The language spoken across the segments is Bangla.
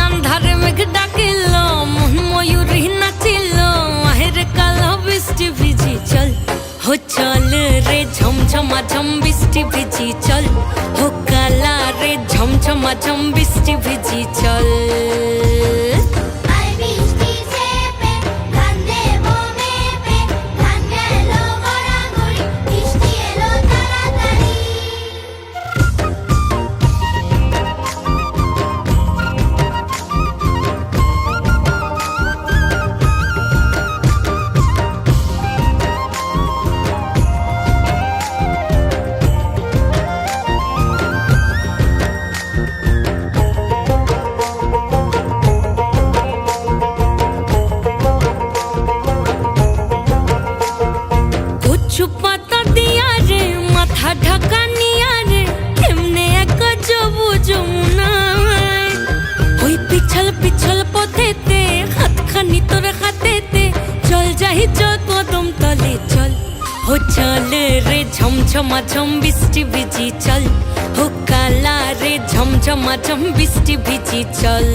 আন্ধারে মেঘ ডাকিল মন ময়ূরী নাচিল আহের কালো বৃষ্টি ভিজি চল हो चल रे झमझमा झम बृष्टि भिजी चल हो काला रे झमझमा झम बृष्टि भिजी चल पाता दिया रे माथा ढका निया रे एमने एक जबू जमुना ओई पिछल पिछल पथेते हाथ खानी तोर हाथेते चल जाहि चल कदम तले चल हो चल रे झमझमा झम बृष्टि भिजी चल हो काला रे झमझमा झम बृष्टि भिजी चल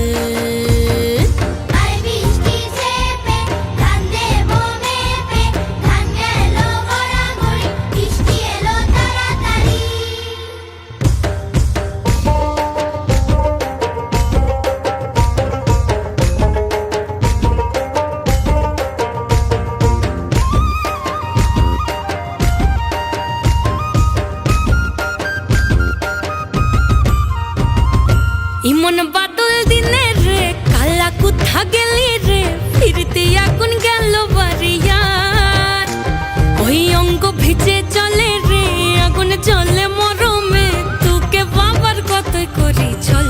ইমন বাদল দিনে রে কালা কোথা গেলি রে ফিরতে আগুন গেল বাড়িয়ার ওই অঙ্গ ভিজে চলে রে আগুন জ্বলে মরমে তোকে বাবার কতই করি চল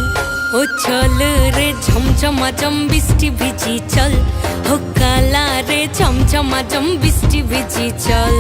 ও চল রে ঝমঝমা ঝম বৃষ্টি ভিজি চল ও কালা রে ঝমঝমা ঝম বৃষ্টি ভিজি চল